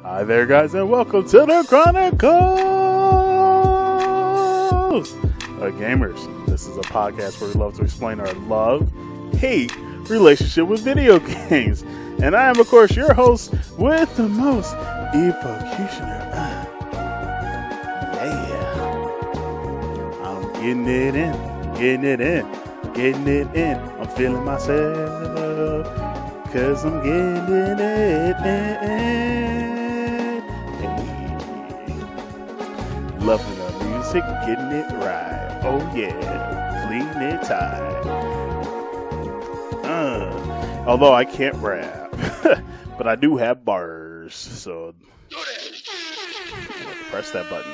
Hi there, guys, and welcome to the Chronicles Gamers. This is a podcast where we love to explain our love, hate, relationship with video games. And I am, of course, your host with the most, Efocutioner. Yeah. I'm getting it in. I'm feeling myself, cause I'm getting it in. Loving the music, getting it right. Oh yeah, clean it tight. Although I can't rap, but I do have bars, so press that button.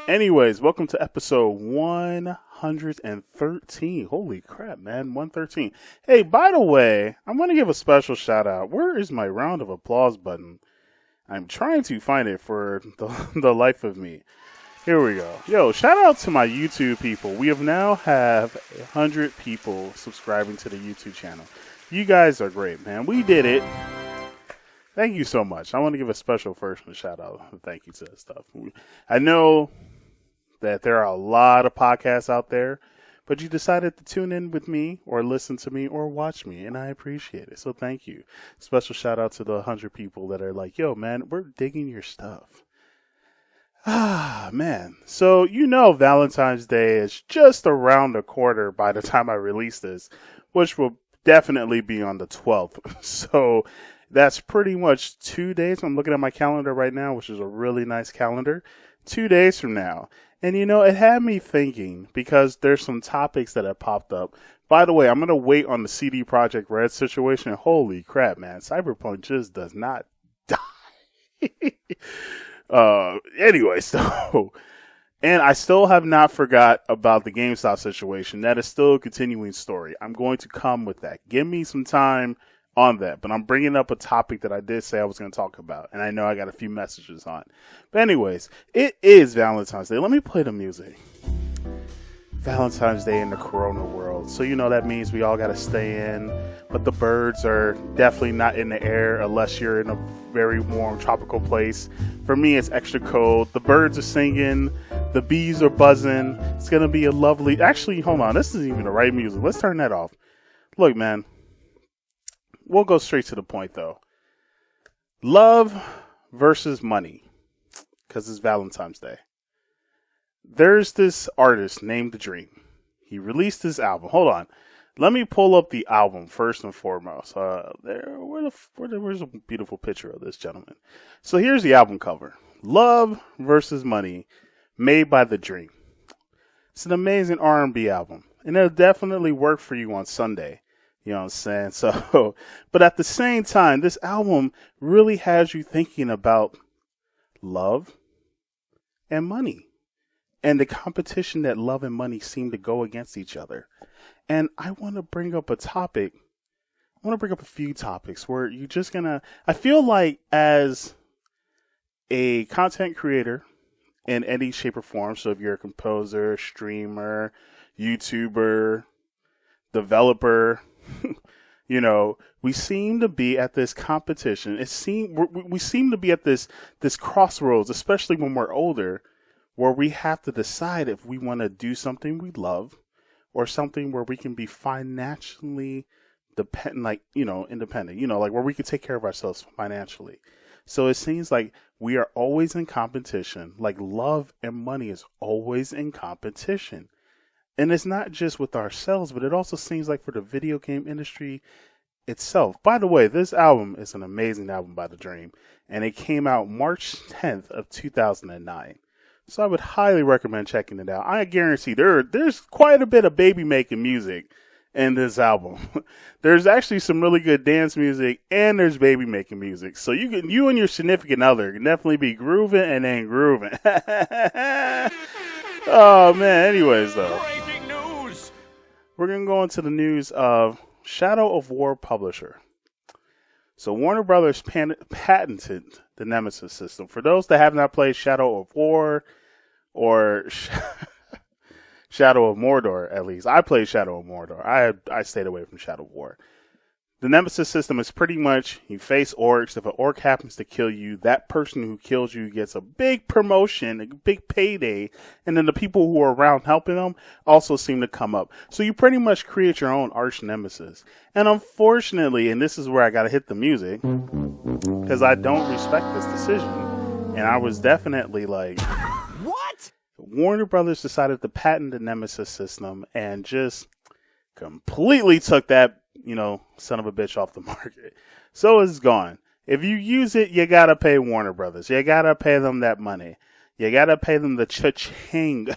Anyways, welcome to episode 113. Holy crap, man, 113. Hey, by the way, I'm going to give a special shout out. Where is my round of applause button? I'm trying to find it for the life of me. Here we go. Yo, shout out to my YouTube people. We have now have 100 people subscribing to the YouTube channel. You guys are great, man. We did it. Thank you so much. I want to give a special first shout out and thank you to that stuff. I know that there are a lot of podcasts out there, but you decided to tune in with me or listen to me or watch me, and I appreciate it. So thank you. Special shout out to the 100 people that are like, yo, man, we're digging your stuff. Ah, man. So, you know, Valentine's Day is just around the corner by the time I release this, which will definitely be on the 12th. So that's pretty much 2 days. I'm looking at my calendar right now, which is a really nice calendar. 2 days from now. And, you know, it had me thinking because there's some topics that have popped up. By the way, I'm going to wait on the CD Projekt Red situation. Holy crap, man. Cyberpunk just does not die. Anyway, so, and I still have not forgot about the GameStop situation. That is still a continuing story. I'm going to come with that. Give me some time on that, but I'm bringing up a topic that I did say I was going to talk about, and I know I got a few messages on. But anyways, it is Valentine's Day. Let me play the music. Valentine's Day in the Corona world. So, you know, that means we all got to stay in, but the birds are definitely not in the air unless you're in a very warm tropical place. For me, it's extra cold. The birds are singing. The bees are buzzing. It's going to be a lovely... Actually, hold on. This isn't even the right music. Let's turn that off. Look, man. We'll go straight to the point, though. Love versus money. Because it's Valentine's Day. There's this artist named The Dream. He released this album. Hold on. Let me pull up the album first and foremost. Where's a beautiful picture of this gentleman? So here's the album cover. Love versus Money, made by The Dream. It's an amazing R&B album. And it'll definitely work for you on Sunday. You know what I'm saying? So, but at the same time, this album really has you thinking about love and money. And the competition that love and money seem to go against each other. And I want to bring up a topic. I want to bring up a few topics where you're just going to... I feel like as a content creator in any shape or form, so if you're a composer, streamer, YouTuber, developer, you know, we seem to be at this competition. We seem to be at this crossroads, especially when we're older, where we have to decide if we want to do something we love or something where we can be financially independent, like where we can take care of ourselves financially. So it seems like we are always in competition, like love and money is always in competition. And it's not just with ourselves, but it also seems like for the video game industry itself. By the way, this album is an amazing album by The Dream, and it came out March 10th of 2009. So I would highly recommend checking it out. I guarantee there's quite a bit of baby making music in this album. There's actually some really good dance music and there's baby making music. So you and your significant other can definitely be grooving and then grooving. Oh man, anyways though. Breaking news. We're going to go into the news of Shadow of War publisher. So Warner Brothers patented the Nemesis system. For those that have not played Shadow of War or Shadow of Mordor, at least I played Shadow of Mordor. I stayed away from Shadow of War. The Nemesis system is pretty much you face orcs. If an orc happens to kill you, that person who kills you gets a big promotion, a big payday, and then the people who are around helping them also seem to come up. So you pretty much create your own arch nemesis. And unfortunately, and this is where I got to hit the music, because I don't respect this decision, and I was definitely like, what? Warner Brothers decided to patent the Nemesis system and just completely took that, son of a bitch off the market. So it's gone. If you use it, you gotta pay Warner Brothers. You gotta pay them that money. You gotta pay them the cha-ching.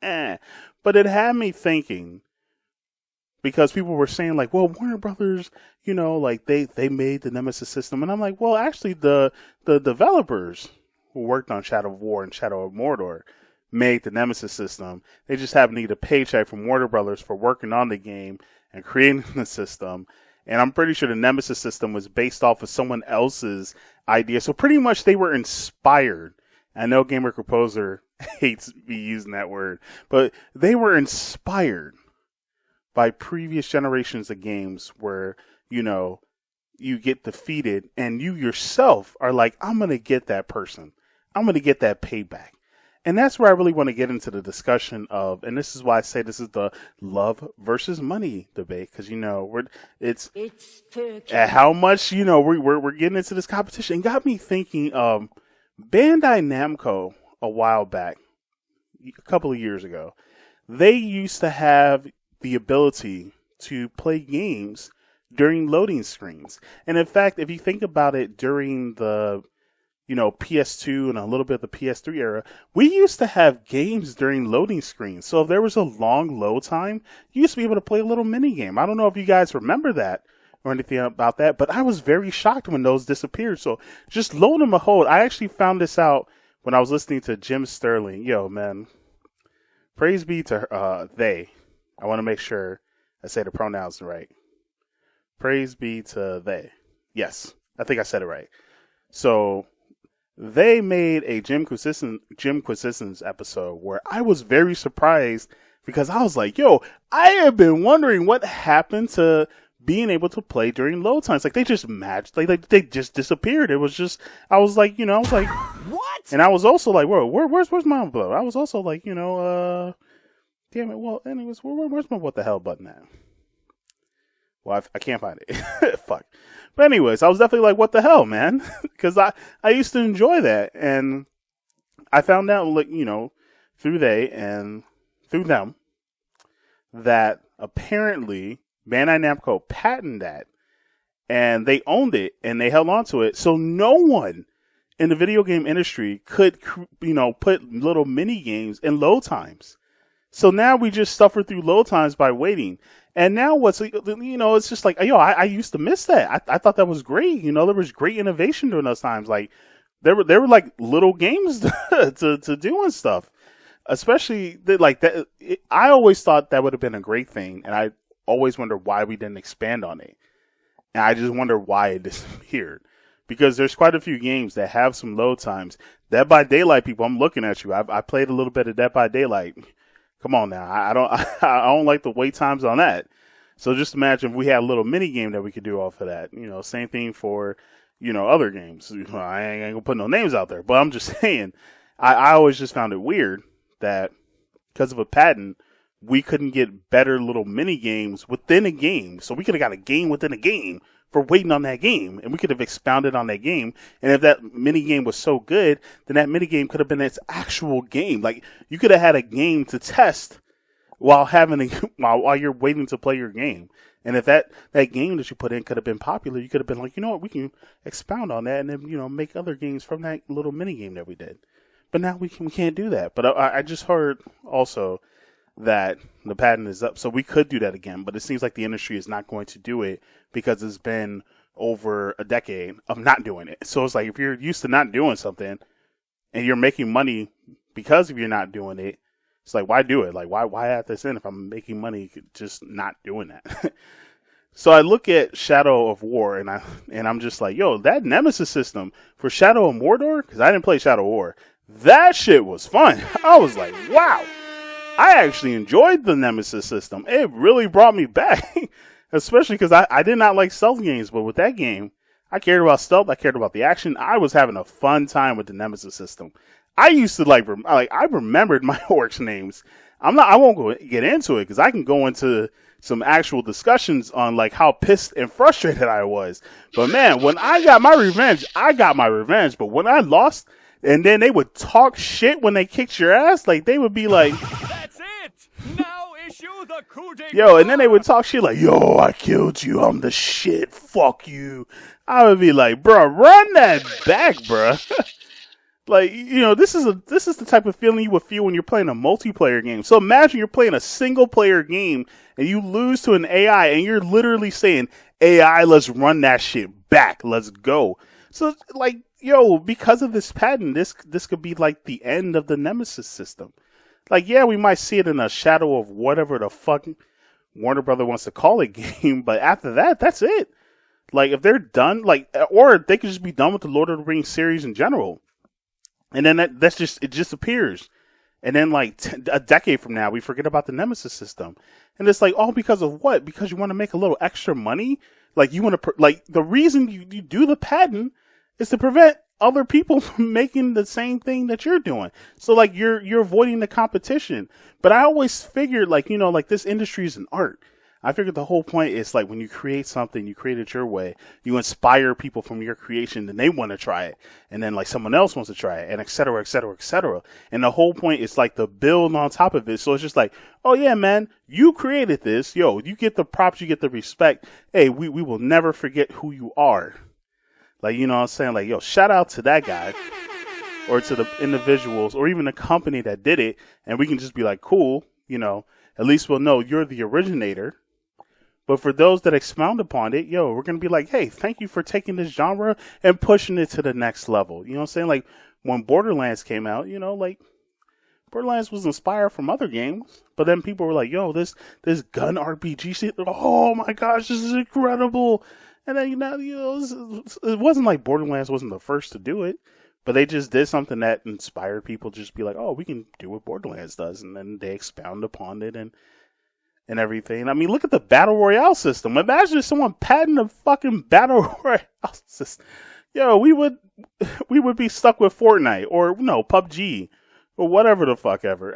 But it had me thinking, because people were saying like, well, Warner Brothers, like they made the Nemesis system. And I'm like, well, actually the developers who worked on Shadow of War and Shadow of Mordor made the Nemesis system. They just happened to get a paycheck from Warner Brothers for working on the game and creating the system. And I'm pretty sure the Nemesis system was based off of someone else's idea. So pretty much they were inspired. I know Gamer Composer hates me using that word, but they were inspired by previous generations of games where, you get defeated and you yourself are like, I'm going to get that person. I'm going to get that payback. And that's where I really want to get into the discussion of, and this is why I say this is the love versus money debate, because it's at how much we're getting into this competition. And got me thinking of Bandai Namco a while back, a couple of years ago. They used to have the ability to play games during loading screens, and in fact, if you think about it, during the PS2 and a little bit of the PS3 era, we used to have games during loading screens. So if there was a long load time, you used to be able to play a little mini game. I don't know if you guys remember that or anything about that, but I was very shocked when those disappeared. So just load and behold, I actually found this out when I was listening to Jim Sterling. Yo, man, praise be to they. I want to make sure I say the pronouns right. Praise be to they. Yes, I think I said it right. So they made a Jim Quisison's episode where I was very surprised because I was like, yo, I have been wondering what happened to being able to play during load times. Like, they just matched, like they just disappeared. It was just, I was like, what? And I was also like, whoa, where's my envelope? I was also like, damn it. Well, anyways, where's my what the hell button at? Well, I can't find it. Fuck. But anyways, I was definitely like, what the hell, man? Because I used to enjoy that. And I found out, like, through them, that apparently Bandai Namco patented that. And they owned it and they held on to it. So no one in the video game industry could, put little mini games in load times. So now we just suffer through load times by waiting. And now it's just like, yo, I used to miss that. I thought that was great. There was great innovation during those times. Like, there were like little games to do and stuff. Especially like that. I always thought that would have been a great thing. And I always wondered why we didn't expand on it. And I just wonder why it disappeared. Because there's quite a few games that have some load times. Dead by Daylight, people, I'm looking at you. I played a little bit of Dead by Daylight. Come on now. I don't like the wait times on that. So just imagine if we had a little mini game that we could do off of that. Same thing for, other games. I ain't gonna put no names out there, but I'm just saying, I always just found it weird that because of a patent, we couldn't get better little mini games within a game. So we could have got a game within a game for waiting on that game, and we could have expounded on that game. And if that mini game was so good, then that mini game could have been its actual game. Like, you could have had a game to test while while you're waiting to play your game. And if that game that you put in could have been popular, you could have been like, you know what, we can expound on that and then, make other games from that little mini game that we did. But now we can't do that. But I just heard also that the patent is up, so we could do that again. But it seems like the industry is not going to do it because it's been over a decade of not doing it. So it's like, if you're used to not doing something and you're making money because if you're not doing it, it's like, why do it? Like, why add this in if I'm making money just not doing that? So I look at Shadow of War and I'm just like, yo, that Nemesis system for Shadow of Mordor, because I didn't play Shadow of War, that shit was fun. I was like, wow. I actually enjoyed the Nemesis system. It really brought me back. Especially because I did not like stealth games, but with that game, I cared about stealth. I cared about the action. I was having a fun time with the Nemesis system. I used to I remembered my orcs names. I won't get into it because I can go into some actual discussions on like how pissed and frustrated I was. But man, when I got my revenge, I got my revenge. But when I lost, and then they would talk shit when they kicked your ass, like they would be like, "That's it. Now issue the coup de yo," and then they would talk shit like, "Yo, I killed you. I'm the shit. Fuck you." I would be like, "Bro, run that back, bro." Like, you know, this is the type of feeling you would feel when you're playing a multiplayer game. So imagine you're playing a single player game and you lose to an AI and you're literally saying, "AI, let's run that shit back. Let's go." So like, yo, because of this patent, this could be like the end of the Nemesis system. Like, yeah, we might see it in a shadow of whatever the fuck Warner Brother wants to call it game, but after that, that's it. Like, if they're done, like, or they could just be done with the Lord of the Rings series in general. And then it disappears. And then like a decade from now, we forget about the Nemesis system. And it's like, all because of what? Because you want to make a little extra money? Like you want to, like the reason you do the patent is to prevent other people from making the same thing that you're doing. So like you're avoiding the competition. But I always figured like, you know, like this industry is an art. I figured the whole point is like when you create something, you create it your way, you inspire people from your creation and they want to try it. And then like someone else wants to try it and et cetera, et cetera, et cetera. And the whole point is like the build on top of it. So it's just like, oh yeah, man, you created this. Yo, you get the props, you get the respect. Hey, we will never forget who you are. Like, you know what I'm saying? Like, yo, shout out to that guy or to the individuals or even the company that did it. And we can just be like, cool, you know, at least we'll know you're the originator. But for those that expound upon it, yo, we're going to be like, hey, thank you for taking this genre and pushing it to the next level. You know what I'm saying? Like when Borderlands came out, you know, like Borderlands was inspired from other games. But then people were like, yo, this gun RPG shit, oh my gosh, this is incredible. And then, you know, it wasn't like Borderlands wasn't the first to do it. But they just did something that inspired people to just be like, oh, we can do what Borderlands does. And then they expound upon it and everything. I mean, look at the Battle Royale system. Imagine if someone patented a fucking Battle Royale system. Yo, we would be stuck with Fortnite or, no, PUBG or whatever the fuck ever.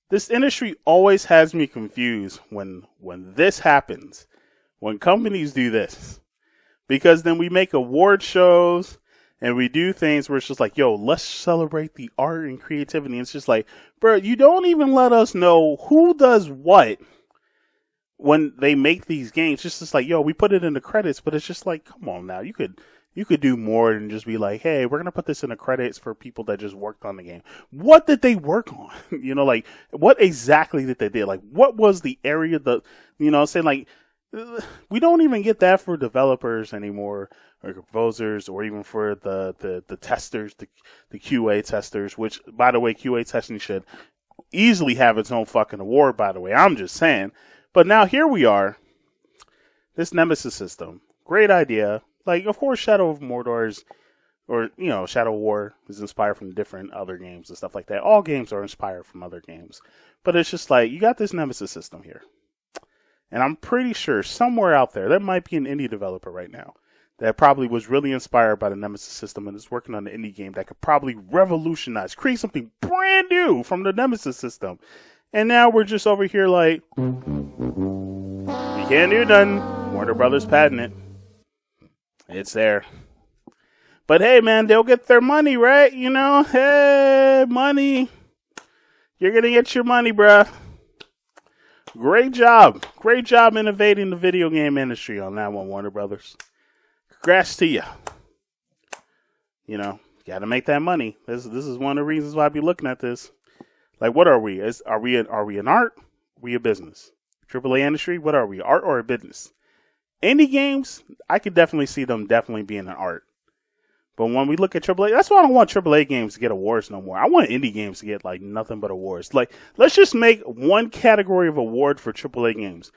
This industry always has me confused when this happens, when companies do this. Because then we make award shows and we do things where it's just like, yo, let's celebrate the art and creativity. And it's just like, bro, you don't even let us know who does what when they make these games. It's just like, yo, we put it in the credits, but it's just like, come on now. You could do more than just be like, hey, we're going to put this in the credits for people that just worked on the game. What did they work on? You know, like, what exactly did they do? Like, what was the area that, you know, saying like, we don't even get that for developers anymore, or composers, or even for the testers, the QA testers, which, by the way, QA testing should easily have its own fucking award, by the way. I'm just saying. But now here we are. This Nemesis system. Great idea. Like, of course, Shadow of Mordor is, or, you know, Shadow War is inspired from different other games and stuff like that. All games are inspired from other games. But it's just like, you got this Nemesis system here. And I'm pretty sure somewhere out there might be an indie developer right now that probably was really inspired by the Nemesis system and is working on an indie game that could probably revolutionize, create something brand new from the Nemesis system. And now we're just over here like, we can't do nothing. Warner Brothers patent it. It's there. But hey, man, they'll get their money, right? You know, hey, money. You're going to get your money, bruh. Great job. Great job innovating the video game industry on that one, Warner Brothers. Congrats to you. You know, got to make that money. This is one of the reasons why I be looking at this. Like, what are we? Are we an art? Are we a business? AAA industry? What are we? Art or a business? Indie games, I could definitely see them definitely being an art. But when we look at AAA, that's why I don't want AAA games to get awards no more. I want indie games to get, like, nothing but awards. Like, let's just make one category of award for AAA games.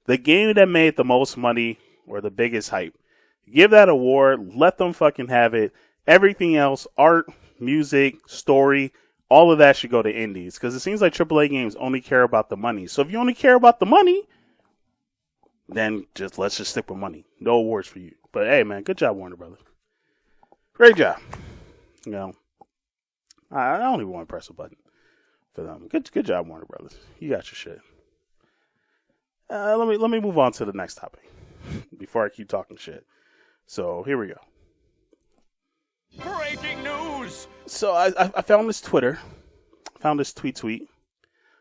The game that made the most money or the biggest hype. Give that award. Let them fucking have it. Everything else, art, music, story, all of that should go to indies. Because it seems like AAA games only care about the money. So if you only care about the money, then let's just stick with money. No awards for you. But hey, man, good job, Warner Brothers. Great job. You know, I don't even want to press a button for them. Good job, Warner Brothers. You got your shit. Let me move on to the next topic before I keep talking shit. So here we go. Breaking news! So I found this Twitter, found this tweet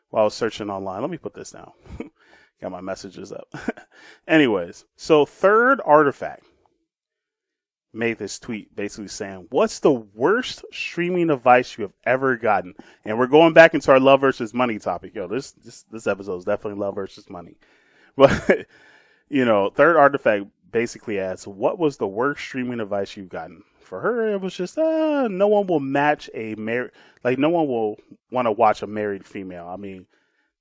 while I was searching online. Let me put this down. Got my messages up. Anyways, so Third Artifact made this tweet basically saying, what's the worst streaming device you have ever gotten? And we're going back into our love versus money topic. Yo, this episode is definitely love versus money. But, you know, Third Artifact basically asks, what was the worst streaming device you've gotten? For her, it was just, no one will match no one will want to watch a married female. I mean,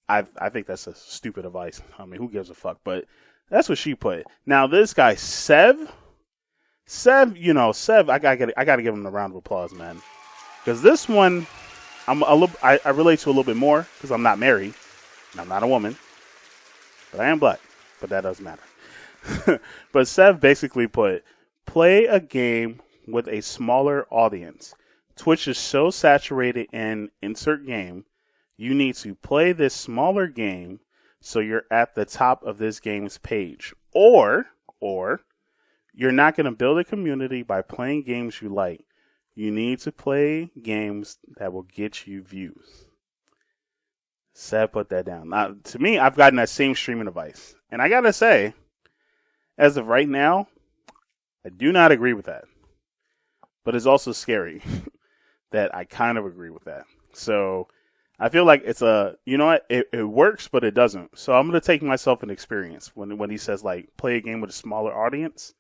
I think that's a stupid advice. I mean, who gives a fuck? But that's what she put. Now, this guy, Sev, I gotta give him a round of applause, man. Because this one, I relate to a little bit more because I'm not married and I'm not a woman, but I am black. But that doesn't matter. But Sev basically put, play a game with a smaller audience. Twitch is so saturated in insert game. You need to play this smaller game so you're at the top of this game's page. Or you're not going to build a community by playing games you like. You need to play games that will get you views. Seth put that down. Now, to me, I've gotten that same streaming advice. And I got to say, as of right now, I do not agree with that. But it's also scary that I kind of agree with that. So I feel like it's you know what, it works, but it doesn't. So I'm going to take myself an experience when he says, like, play a game with a smaller audience.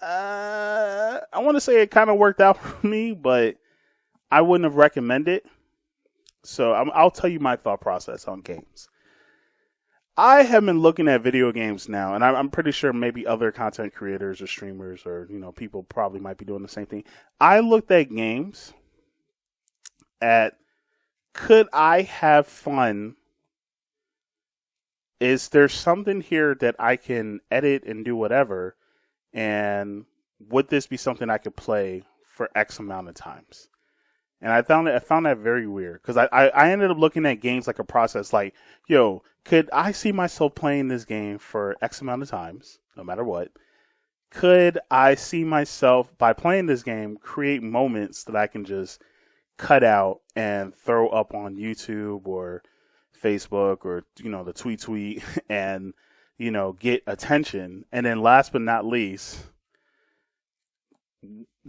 I want to say it kind of worked out for me, but I wouldn't have recommended it. So I'll tell you my thought process on games. I have been looking at video games now, and I'm pretty sure maybe other content creators or streamers or, you know, people probably might be doing the same thing. I looked at games at, could I have fun? Is there something here that I can edit and do whatever? And would this be something I could play for X amount of times? And I found that very weird because I ended up looking at games like a process, like, yo, could I see myself playing this game for X amount of times, no matter what? Could I see myself, by playing this game, create moments that I can just cut out and throw up on YouTube or Facebook or, you know, the tweet and, you know, get attention? And then last but not least,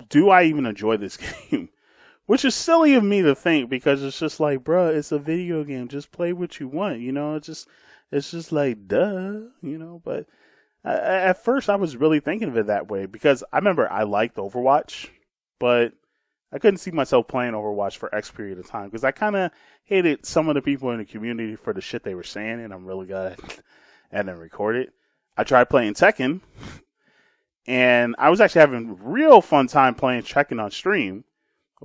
do I even enjoy this game? Which is silly of me to think, because it's just like, bruh, it's a video game. Just play what you want, you know? It's just like, duh, you know? But at first I was really thinking of it that way, because I remember I liked Overwatch, but I couldn't see myself playing Overwatch for X period of time, because I kind of hated some of the people in the community for the shit they were saying, and I'm really glad I didn't record it. I tried playing Tekken, and I was actually having real fun time playing Tekken on stream.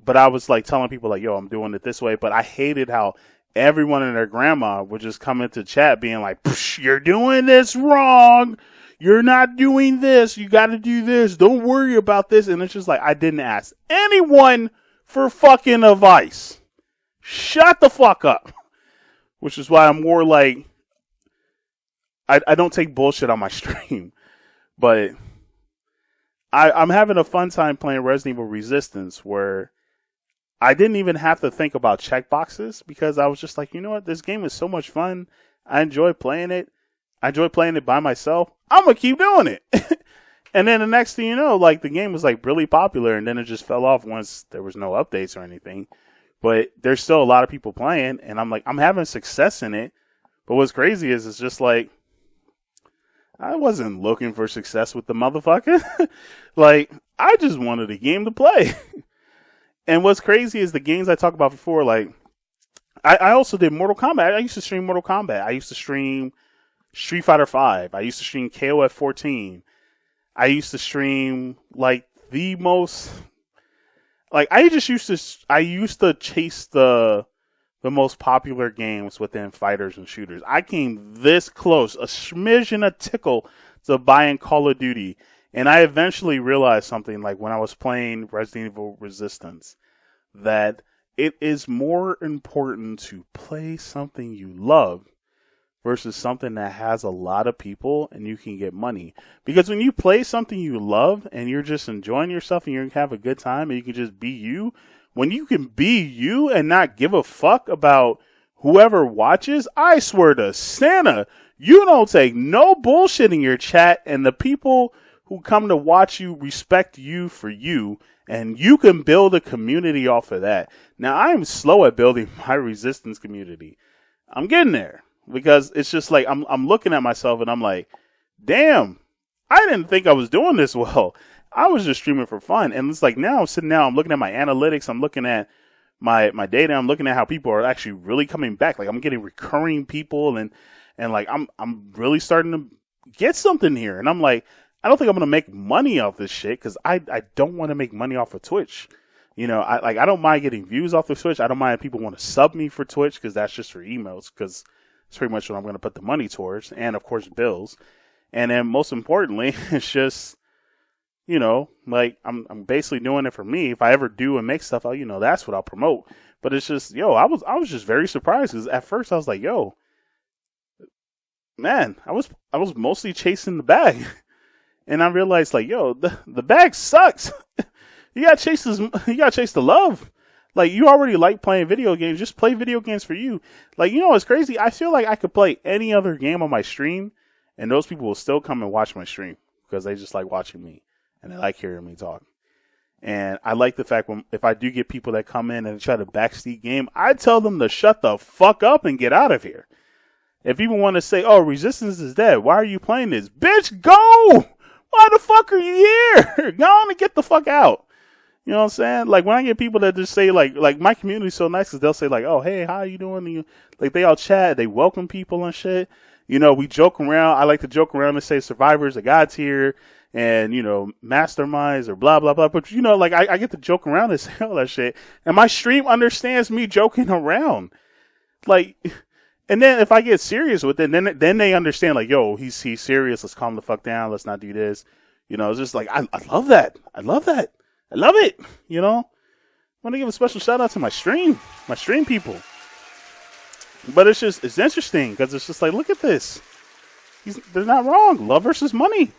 But I was like telling people like, yo, I'm doing it this way. But I hated how everyone and their grandma would just come into chat being like, you're doing this wrong. You're not doing this. You got to do this. Don't worry about this. And it's just like, I didn't ask anyone for fucking advice. Shut the fuck up. Which is why I'm more like, I don't take bullshit on my stream. But I'm having a fun time playing Resident Evil Resistance, where I didn't even have to think about checkboxes, because I was just like, you know what? This game is so much fun. I enjoy playing it. I enjoy playing it by myself. I'm going to keep doing it. And then the next thing you know, like, the game was like really popular, and then it just fell off once there was no updates or anything. But there's still a lot of people playing, and I'm like, I'm having success in it. But what's crazy is it's just like, I wasn't looking for success with the motherfucker. Like, I just wanted a game to play. And what's crazy is the games I talked about before, like, I also did Mortal Kombat. I used to stream Mortal Kombat. I used to stream Street Fighter 5. I used to stream KOF 14. I used to stream, like, the most, like, I used to chase the the most popular games within fighters and shooters. I came this close, a smidge and a tickle, to buying Call of Duty. And I eventually realized something, like when I was playing Resident Evil Resistance, that it is more important to play something you love versus something that has a lot of people and you can get money. Because when you play something you love and you're just enjoying yourself and you have a good time and you can just be you, when you can be you and not give a fuck about whoever watches, I swear to Santa, you don't take no bullshit in your chat, and the people who come to watch you respect you for you, and you can build a community off of that. Now, I'm slow at building my Resistance community. I'm getting there, because it's just like I'm looking at myself and I'm like, damn, I didn't think I was doing this well. I was just streaming for fun. And it's like now I'm sitting down, I'm looking at my analytics, I'm looking at my data, I'm looking at how people are actually really coming back. Like I'm getting recurring people and like I'm really starting to get something here. And I'm like, I don't think I'm going to make money off this shit because I don't want to make money off of Twitch. You know, I don't mind getting views off of Twitch. I don't mind if people want to sub me for Twitch because that's just for emails, because it's pretty much what I'm going to put the money towards. And of course, bills. And then most importantly, it's just, you know, like I'm basically doing it for me. If I ever do and make stuff, you know, that's what I'll promote. But it's just, yo, I was just very surprised because at first I was like, yo, man, I was mostly chasing the bag. And I realized, like, yo, the bag sucks. You gotta chase the love. Like, you already like playing video games. Just play video games for you. Like, you know what's crazy? I feel like I could play any other game on my stream, and those people will still come and watch my stream because they just like watching me and they like hearing me talk. And I like the fact if I do get people that come in and try to backseat game, I tell them to shut the fuck up and get out of here. If people want to say, oh, Resistance is dead, why are you playing this? Bitch, go! Why the fuck are you here? Go on and get the fuck out. You know what I'm saying? Like, when I get people that just say, like my community's so nice because they'll say, like, oh, hey, how you doing? Like, they all chat. They welcome people and shit. You know, we joke around. I like to joke around and say survivors of God's here and, you know, masterminds or blah, blah, blah. But, you know, like, I get to joke around and say all that shit. And my stream understands me joking around. Like, and then if I get serious with it, then they understand, like, yo, he's serious. Let's calm the fuck down. Let's not do this. You know, it's just like, I love that. I love that. I love it. You know, I want to give a special shout out to my stream people. But it's interesting because it's just like, look at this. They're not wrong. Love versus money.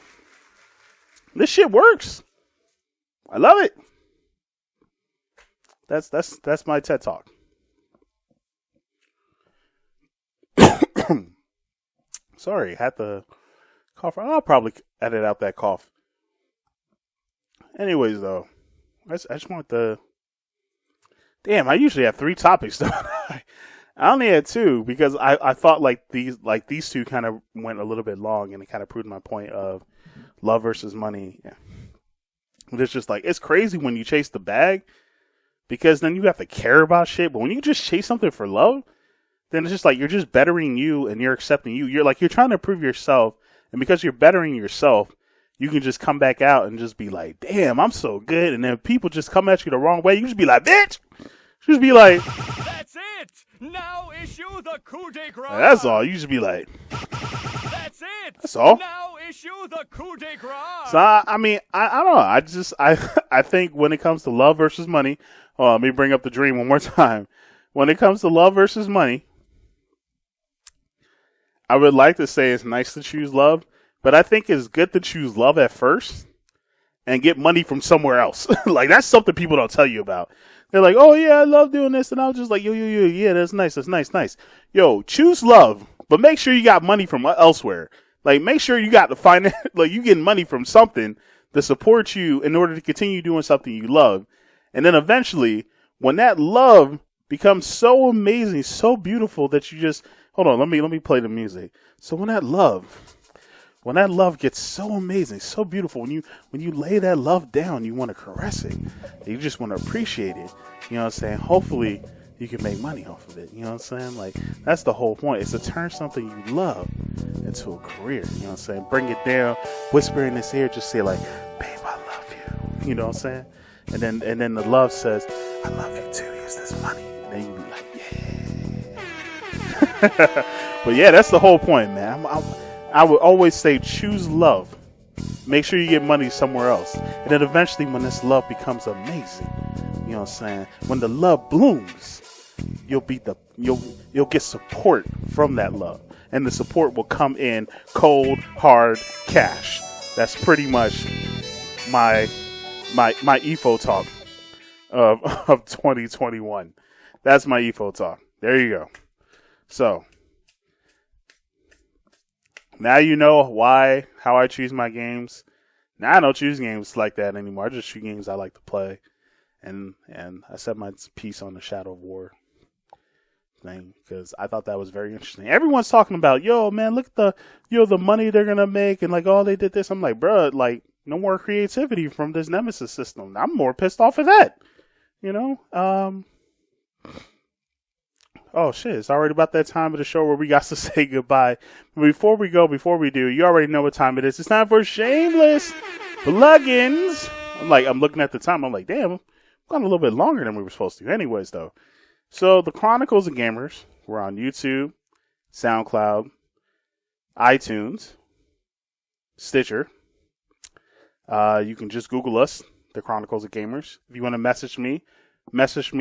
This shit works. I love it. That's my TED Talk. Sorry, had to cough. I'll probably edit out that cough. Anyways, though, I just want the. Damn, I usually have 3 topics, though. I only had 2 because I thought these 2 kind of went a little bit long and it kind of proved my point of love versus money. Yeah. But it's just like, it's crazy when you chase the bag because then you have to care about shit. But when you just chase something for love, then it's just like you're just bettering you and you're accepting you. You're trying to improve yourself. And because you're bettering yourself, you can just come back out and just be like, damn, I'm so good. And then people just come at you the wrong way. You just be like, bitch. Just be like, that's it. Now issue the coup de grace. That's all. You just be like, that's it. That's all. Now issue the coup de grace. So I mean, I don't know. I think when it comes to love versus money, let me bring up the dream one more time. When it comes to love versus money, I would like to say it's nice to choose love, but I think it's good to choose love at first and get money from somewhere else. Like, that's something people don't tell you about. They're like, oh, yeah, I love doing this. And I was just like, yo, yeah, that's nice. Yo, choose love, but make sure you got money from elsewhere. Like, make sure you got the finance, like, you getting money from something to support you in order to continue doing something you love. And then eventually, when that love becomes so amazing, so beautiful that you just, hold on, let me play the music. So when that love gets so amazing, so beautiful, when you lay that love down, you want to caress it. You just want to appreciate it. You know what I'm saying? Hopefully you can make money off of it. You know what I'm saying? Like, that's the whole point, is to turn something you love into a career. You know what I'm saying? Bring it down, whisper in his ear, just say like, babe, I love you. You know what I'm saying? And then the love says, I love you too. Here's this money. And then you be like, yeah. But yeah, that's the whole point, man. I would always say choose love. Make sure you get money somewhere else. And then eventually when this love becomes amazing, you know what I'm saying? When the love blooms, you'll get support from that love. And the support will come in cold, hard cash. That's pretty much my EFO talk of 2021. That's my EFO talk. There you go. So now you know how I choose my games. Now I don't choose games like that anymore. I just choose games I like to play. And I said my piece on the Shadow of War thing because I thought that was very interesting. Everyone's talking about, yo, man, look at the money they're gonna make and like, oh, they did this. I'm like, bruh, like no more creativity from this Nemesis system. I'm more pissed off of that. You know? Oh shit, it's already about that time of the show where we got to say goodbye. Before we do, you already know what time it is. It's time for Shameless Plugins. I'm looking at the time. I'm like, damn, we've gone a little bit longer than we were supposed to. Anyways, though. So, the Chronicles of Gamers, we're on YouTube, SoundCloud, iTunes, Stitcher. You can just Google us, the Chronicles of Gamers. If you want to message me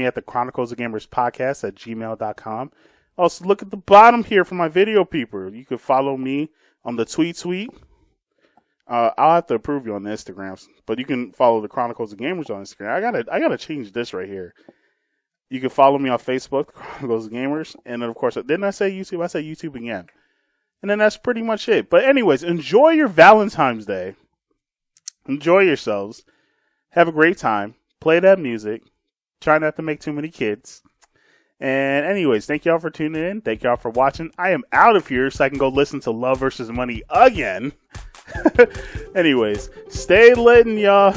at the Chronicles of Gamers podcast at gmail.com. Also, look at the bottom here for my video people. You can follow me on the tweet. I'll have to approve you on the Instagrams, but you can follow the Chronicles of Gamers on Instagram. I gotta change this right here. You can follow me on Facebook, the Chronicles of Gamers, and then of course, didn't I say YouTube? I said YouTube again. And then that's pretty much it. But anyways, enjoy your Valentine's Day. Enjoy yourselves. Have a great time. Play that music. Try not to make too many kids. And anyways, thank y'all for tuning in. Thank y'all for watching. I am out of here so I can go listen to Love vs. Money again. Anyways, stay lit, y'all.